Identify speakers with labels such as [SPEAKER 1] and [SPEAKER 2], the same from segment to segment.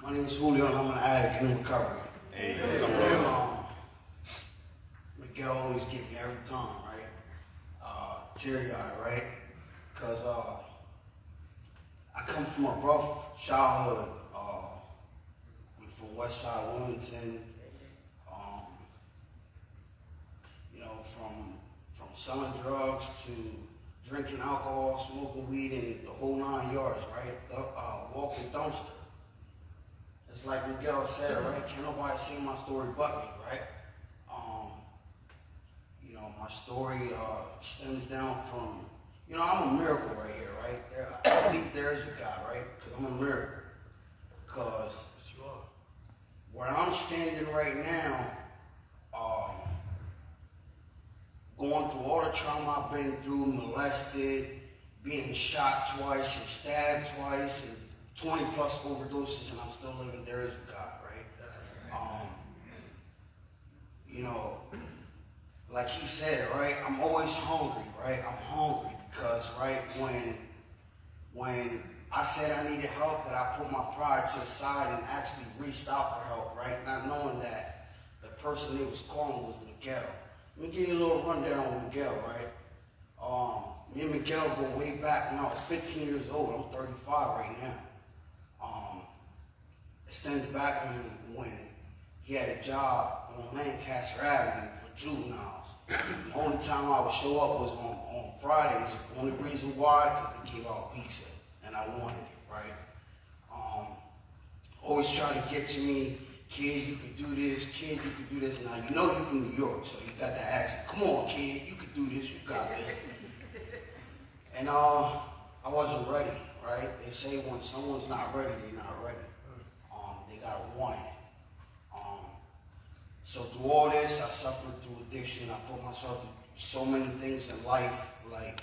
[SPEAKER 1] My name is Julio and I'm an addict in recovery.
[SPEAKER 2] Hey,
[SPEAKER 1] Miguel always get me every time, right? Teary-eyed, right? Because I come from a rough childhood. I'm from West Side Wilmington. From selling drugs to drinking alcohol, smoking weed, and the whole 9 yards, right? Walking dumpster. It's like Miguel said, right? Can't nobody see my story but me, right? My story stems down from, I'm a miracle right here, right? I believe there is a God, right? Because I'm a miracle. Because where I'm standing right now, going through all the trauma I've been through, molested, being shot twice and stabbed twice, and 20 plus overdoses, and I'm still living. There is a God, right? Like he said, right? I'm always hungry, right? I'm hungry because, right, when I said I needed help, that I put my pride to the side and actually reached out for help, right? Not knowing that the person they was calling was Miguel. Let me give you a little rundown on Miguel, right? Me and Miguel go way back when I was 15 years old. I'm 35 right now. It stems back when he had a job on Lancaster Avenue for juveniles. The only time I would show up was on Fridays. The only reason why, because they gave out pizza, and I wanted it, right? Always trying to get to me, kid, you can do this, kid, you can do this. Now, you know you're from New York, so you got to ask, come on, kid, you can do this, you got this. And I wasn't ready, right? They say when someone's not ready, they're not ready. They got to want it. So through all this, I suffered through addiction. I put myself through so many things in life, like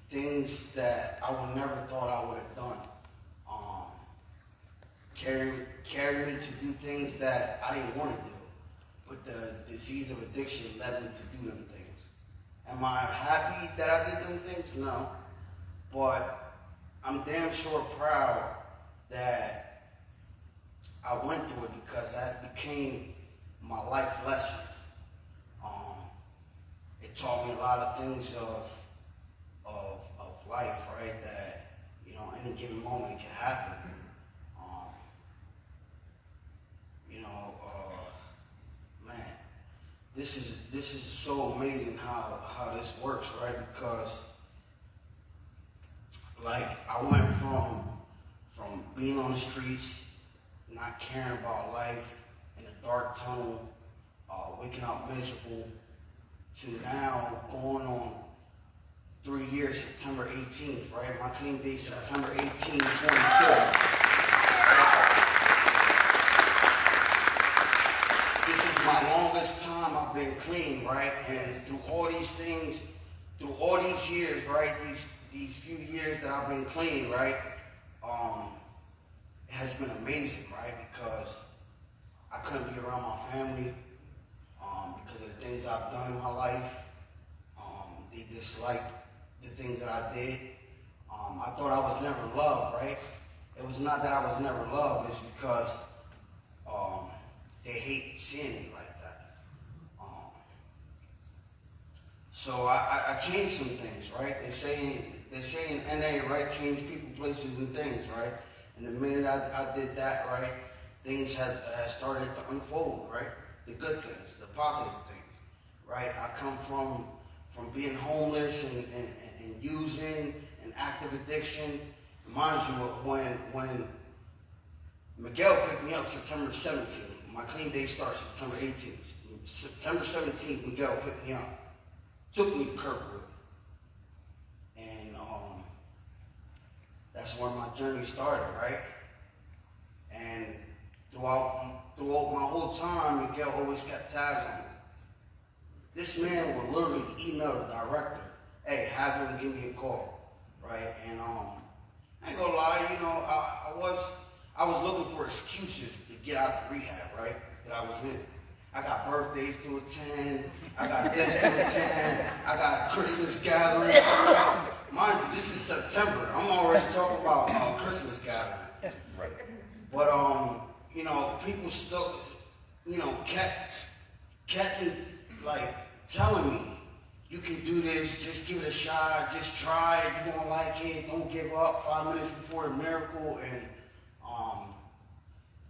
[SPEAKER 1] things that I would never thought I would have done. Carried me to do things that I didn't want to do. But the disease of addiction led me to do them things. Am I happy that I did them things? No. But I'm damn sure proud that I went through it because that became my life lesson. It taught me a lot of things of life, right? That, any given moment can happen. Man, this is so amazing how this works, right? Because like I went from being on the streets, not caring about life, in a dark tunnel, waking up miserable, to now going on 3 years, September 18th, right? My clean date, September 18, 2022. This is my longest time I've been clean, right? And through all these things, through all these years, right? These few years that I've been clean, right? It has been amazing, right? Because I couldn't be around my family because of the things I've done in my life. They disliked the things that I did. I thought I was never loved, right? It was not that I was never loved, it's because they hate seeing me like that. So I changed some things, right? They say in NA, right, change people, places, and things, right? And the minute I did that, right, things had started to unfold, right? The good things, the positive things, right? I come from being homeless and using and active addiction. Mind you, when Miguel picked me up September 17th, my clean day starts September 18th. September 17th, Miguel picked me up, took me to Kirkwood. And that's where my journey started, right? And throughout my whole time, Miguel always kept tabs on me. This man would literally email the director, hey, have him give me a call, right? And I ain't gonna lie, I was looking for excuses to get out of rehab, right? That I was in. I got birthdays to attend, I got this to attend, I got Christmas gatherings. Mind you, this is September. I'm already talking about Christmas gathering.
[SPEAKER 2] Right.
[SPEAKER 1] But people still, kept me, like, telling me, you can do this, just give it a shot, just try it, you're gonna like it, don't give up. 5 minutes before the miracle, and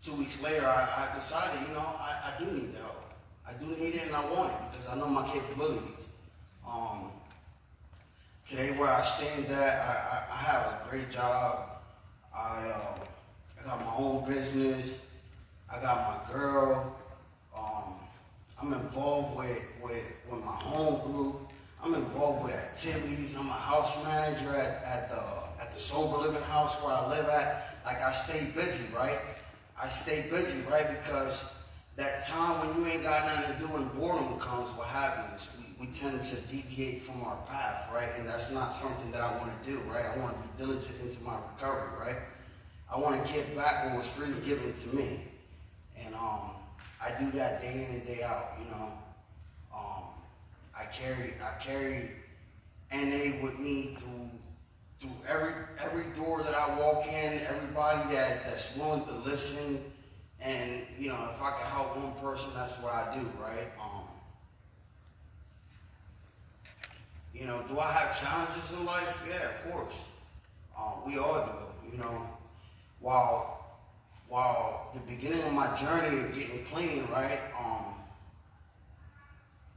[SPEAKER 1] 2 weeks later, I decided, I do need the help. I do need it, and I want it, because I know my capabilities. Today, where I stand at, I have a great job. I got my own business. I got my girl. I'm involved with my home group. I'm involved with activities. I'm a house manager at the sober living house where I live at. Like, I stay busy, right? I stay busy, right? Because that time when you ain't got nothing to do and boredom comes, what happens? We tend to deviate from our path, right? And that's not something that I want to do, right? I want to be diligent into my recovery, right? I want to get back what was freely given to me. And I do that day in and day out, I carry NA with me through every door that I walk in, everybody that's willing to listen. And, if I can help one person, that's what I do, right? Do I have challenges in life? Yeah, of course. We all do, While the beginning of my journey of getting clean, right?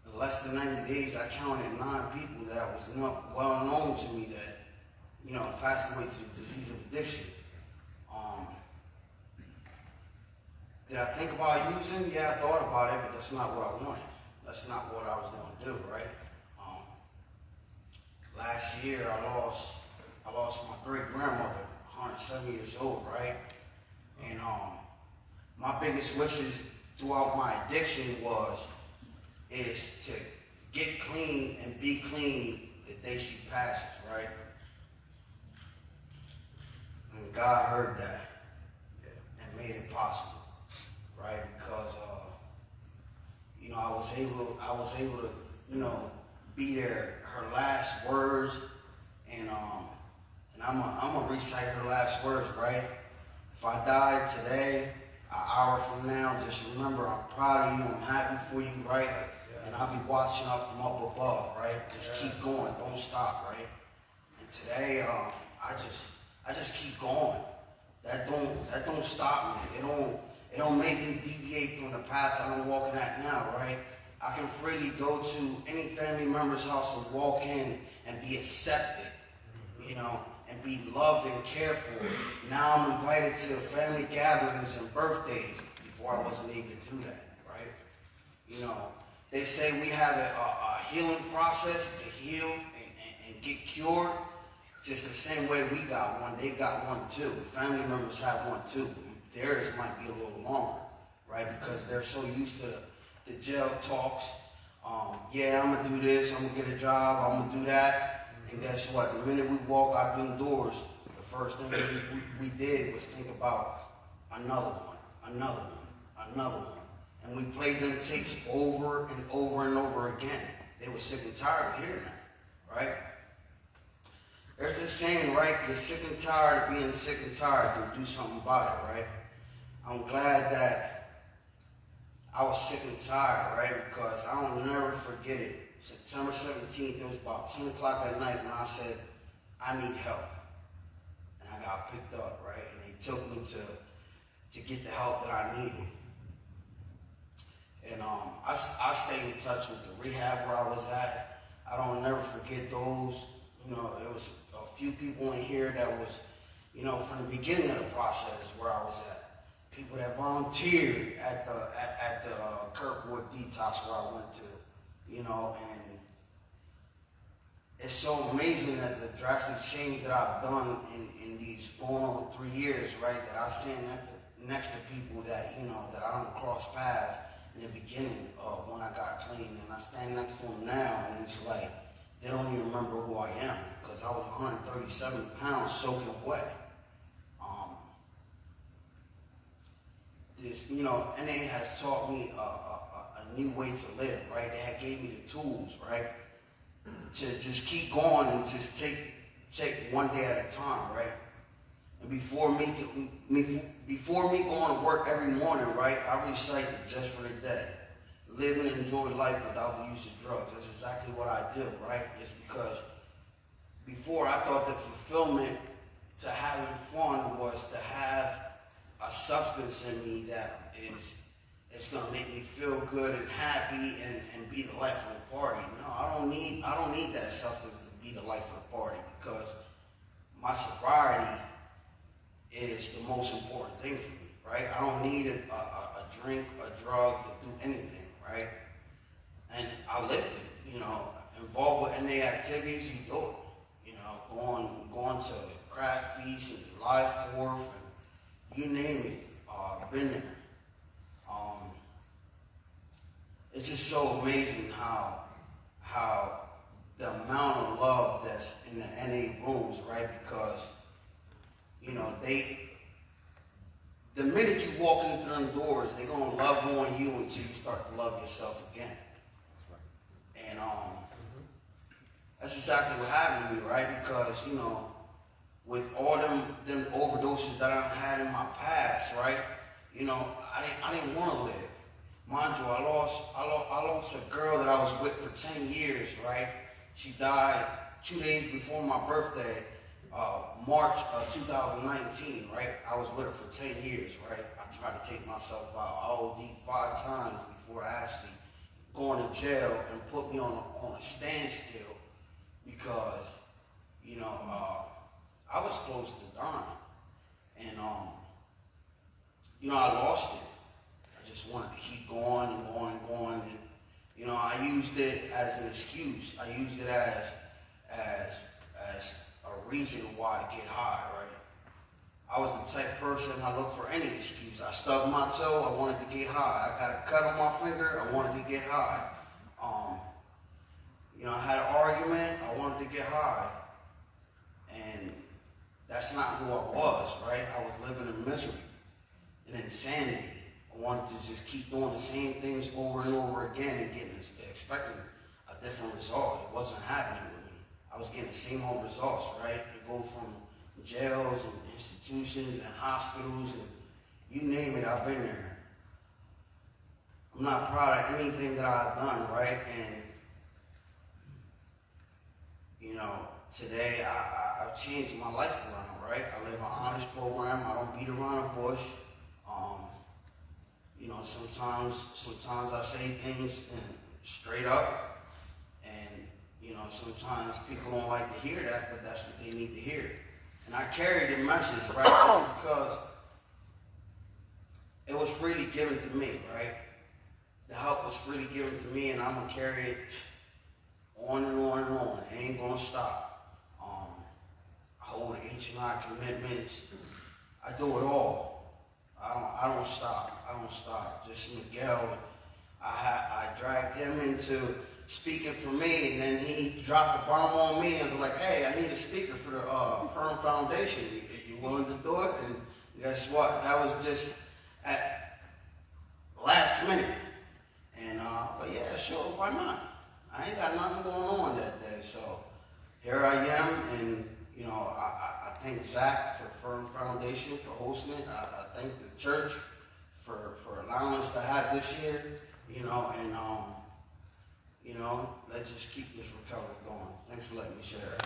[SPEAKER 1] In less than 90 days, I counted 9 people that was not well known to me that, passed away to the disease of addiction. Did I think about using? Yeah, I thought about it, but that's not what I wanted. That's not what I was going to do, right? Last year, I lost my great-grandmother, 107 years old, right? And my biggest wishes throughout my addiction is to get clean and be clean the day she passes, right? And God heard that and made it possible, right? Because I was able to be there, her last words, and I'm gonna recite her last words, right? If I died today, an hour from now, just remember I'm proud of you, I'm happy for you, right? And I'll be watching up from up above, right? Just keep going, don't stop, right? And today, I just keep going. That don't stop me. It don't make me deviate from the path that I'm walking at now, right? I can freely go to any family member's house and walk in and be accepted, and be loved and cared for. Now I'm invited to family gatherings and birthdays. Before I wasn't able to do that, right? They say we have a healing process to heal and get cured, just the same way we got one. They got one too. Family members have one too. Theirs might be a little longer, right? Because they're so used to the jail talks. Yeah, I'm gonna do this, I'm gonna get a job, I'm gonna do that. And guess what? The minute we walk out them doors, the first thing we did was think about another one, another one, another one. And we played them tapes over and over and over again. They were sick and tired of hearing that, right? There's this saying, right? You're sick and tired of being sick and tired, then do something about it, right? I'm glad that I was sick and tired, right? Because I'll never forget it. September 17th, it was about 10 o'clock at night when I said, I need help. And I got picked up, right? And they took me to get the help that I needed. And I stayed in touch with the rehab where I was at. I don't never forget those. It was a few people in here that was, from the beginning of the process where I was at. People that volunteered at the Kirkwood detox where I went to. And it's so amazing that the drastic change that I've done in these going on 3 years, right? That I stand next to people that, that I don't cross paths in the beginning of when I got clean. And I stand next to them now, and it's like, they don't even remember who I am, because I was 137 pounds soaking wet. NA has taught me a new way to live, right? They had gave me the tools, right? To just keep going and just take one day at a time, right? And before me going to work every morning, right, I recite it just for the day. Live and enjoy life without the use of drugs. That's exactly what I do, right? It's because before I thought the fulfillment to having fun was to have a substance in me that is going to make me feel good and happy and be the life of the party. No, I don't need that substance to be the life of the party, because my sobriety is the most important thing for me, right? I don't need a drink, a drug to do anything, right? And I lived it, involved with NA activities, you do it. Going to craft feasts and July 4th, and you name it, been there. It's just so amazing how the amount of love that's in the NA rooms, right? Because, the minute you walk in through the doors, they're gonna love on you until you start to love yourself again. And that's exactly what happened to me, right? Because, with all them overdoses that I had in my past, right? I didn't want to live. Mind you, I lost a girl that I was with for 10 years, right? She died 2 days before my birthday, March of 2019, right? I was with her for 10 years, right? I tried to take myself out. I OD'd 5 times before actually going to jail and put me on a standstill because, I was close to dying. And, I lost it. I just wanted to keep going and going and going. And, I used it as an excuse. I used it as a reason why to get high, right? I was the type of person, I looked for any excuse. I stubbed my toe, I wanted to get high. I got a cut on my finger, I wanted to get high. I had an argument, I wanted to get high. And that's not who I was, right? I was living in misery and insanity. I wanted to just keep doing the same things over and over again and expecting a different result. It wasn't happening with me. I was getting the same old results, right? You go from jails and institutions and hospitals and you name it, I've been there. I'm not proud of anything that I've done, right? And, today I've changed my life around, right? I live an honest program. I don't beat around the bush. Sometimes I say things straight up, and sometimes people don't like to hear that, but that's what they need to hear. And I carry the message, right? Just because it was freely given to me, right? The help was freely given to me, and I'm gonna carry it on and on and on. It ain't gonna stop. I hold H&I commitments. I do it all. I don't stop. I don't stop. Just Miguel, I dragged him into speaking for me, and then he dropped the bomb on me and was like, "Hey, I need a speaker for the Firm Foundation. You willing to do it?" And guess what? That was just at last minute. And but yeah, sure, why not? I ain't got nothing going on that day, so here I am, and I thank Zach for Firm Foundation for hosting it. I thank the church for allowing us to have this here, and let's just keep this recovery going. Thanks for letting me share.